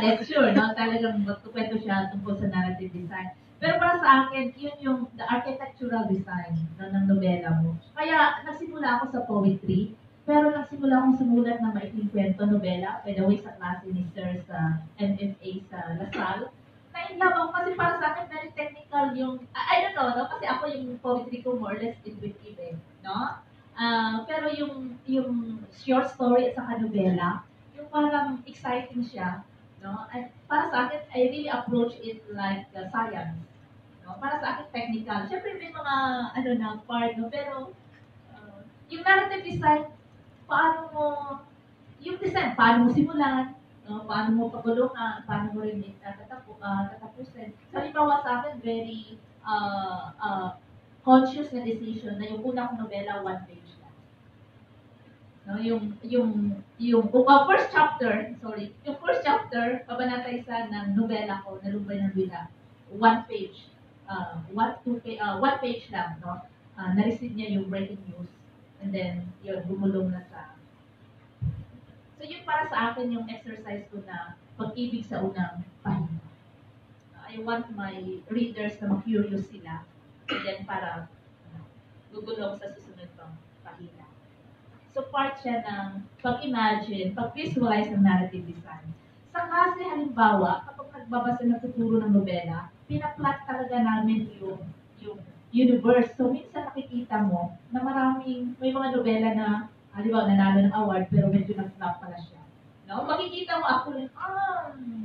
lecture, no? Talagang magkukwento siya tungkol sa narrative design. Pero para sa akin, yun yung the architectural design ng nobela mo. Kaya nagsimula ako sa poetry, pero nagsimula akong sumulat ng maikling kwento nobela, by the way, sa klase ni Sir sa MFA sa Lasal. Na-inlove ako kasi para sa akin very technical yung, I don't know, no? Kasi ako yung poetry ko more or less intuitive, no? Pero yung short story at saka novela, yung parang exciting siya, no? At para sa akin, I really approach it like science. No? Para sa akin, technical. Siyempre, may mga, part, no? Pero, yung narrative design, paano mo, yung design, paano mo simulan, no? Paano mo pagulungan, paano mo rin tatapusin. So, halimbawa sa akin, very conscious na decision na yung una kong novela, 1 page lang. No, first chapter, kabanata isa ng novela ko, Nalumbay ng Bila, 1 page, 1 page lang, no? Na-receive niya yung breaking news, and then, yun, bumulong na sa. So, yun para sa akin yung exercise ko na pag-ibig sa unang pahina. I want my readers na ma-curious sila, and then para gugulong sa susunod pang pahina. So, part siya ng pag-imagine, pag-visualize ng narrative design. Sa klase, halimbawa, kapag nagbabasa ng tuturo ng nobela, pinaplot talaga namin yung universe. So, minsan nakikita mo na may mga nobela na, halimbawa, nanalo ng award, pero medyo nag-flop pala siya. No? Makikita mo ako rin,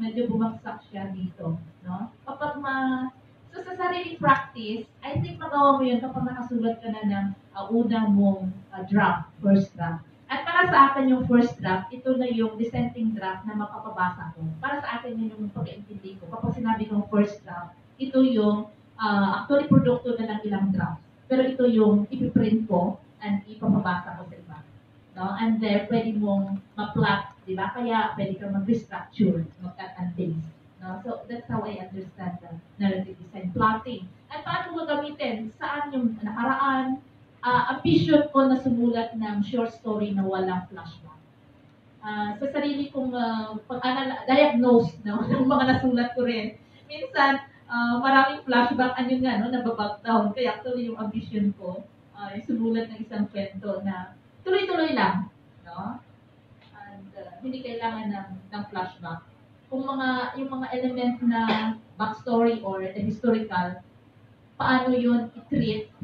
medyo bumagsak siya dito. No? So, sa sariling practice, I think magawa mo yun kapag nakasulat ka na ng unang mong draft, first draft. At para sa akin yung first draft, ito na yung dissenting draft na mapapabasa ko. Para sa akin yun yung pag-iintindi ko. Kapag sinabi kong first draft, ito yung actually produkto na ng ilang draft. Pero ito yung ipiprint ko and ipapabasa ko sa iba. No? And then, pwede mong ma-plot, di ba? Kaya pwede kang mag-restructure, mag-cut and paste. No? So, that's how I understand the narrative design plotting. At paano mo gamitin? Saan yung nakaraan? Ambition ko na sumulat ng short story na walang flashback. Sa sarili kong diagnose ng mga nasulat ko rin. Minsan, maraming flashback, nababag down. Kaya actually yung ambition ko, sumulat ng isang kwento na tuloy-tuloy lang. No? And hindi kailangan ng flashback. Kung yung mga element na backstory or historical, paano yun i-treat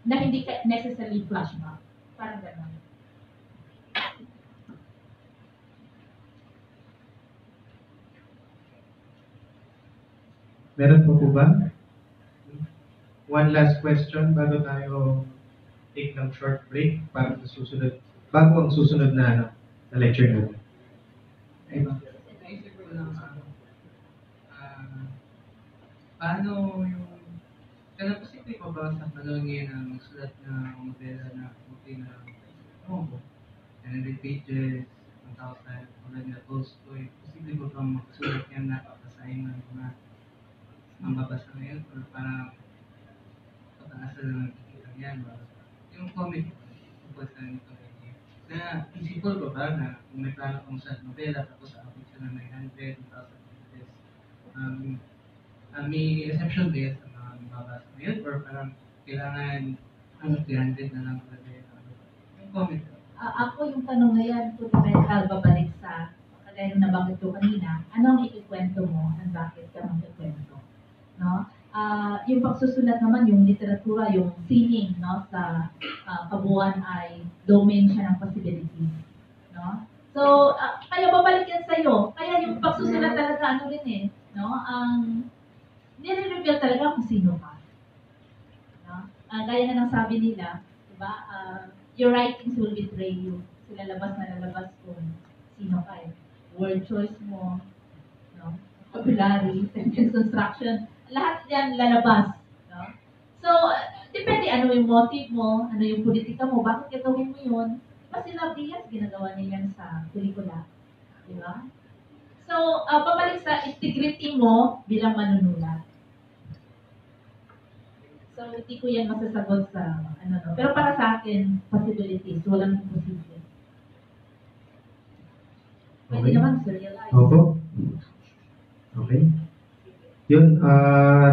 na hindi necessarily flashback. Parang gano'n. Meron po ba? One last question bago tayo take ng short break para sa susunod, bago ang susunod na lecture natin. Ay ba? Naisip ko lang, paano yung, kaya posible pa ba sa panahon ngayon na magsulat ng novela na okay na, ko, 100 pages, 1,000, already na Tolstoy, posible pa bang magsulat yan na papasahin ng mga mababasa ngayon, or parang pataasan lang nakikita yan, yung comic, tungkol sa nito na isipol ko ba na kung may plano kong sa novela tapos aabot siya ng 900, 1,000 pages, may reception ba sa mga mababasa ngayon, or parang kailangan 300 na lang talaga yung comic? Ako yung tanong na yan, fundamental, babalik sa kagaya na nabanggit ko kanina, ano ang ikikwento mo and bakit ka magkikwento? No? Yung pagsusulat naman, yung literatura, yung sining, no, sa kabuuan ay domain siya ng possibilities. No? So, kaya babalik yan sa'yo. Kaya yung pagsusulat talaga, no, nire-reveal talaga kung sino ka. No? Gaya nga ng sabi nila, diba, your writings will betray you. Sila labas na lalabas kung sino ka eh. Word choice mo, no? Vocabulary, sentence construction, lahat yan lalabas. No? So, depende ano yung motive mo, ano yung politika mo, bakit gagawin mo yun. Diba sila Diaz, ginagawa niya yan sa pelikula. Diba? So, pabalik sa integrity mo bilang manunulat. So, hindi ko yan masasagot sa Pero para sa akin, possibilities. Walang imposible. Pwede naman serialize. Opo. Okay. Yun,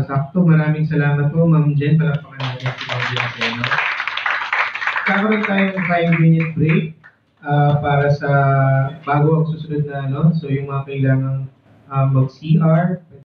sakto. Maraming salamat po, Ma'am Jen. Palakpakan natin si Ma'am Jen. Kakaroon tayong 5-minute break para sa bago ang susunod na So, yung mga kailangang mag-CR,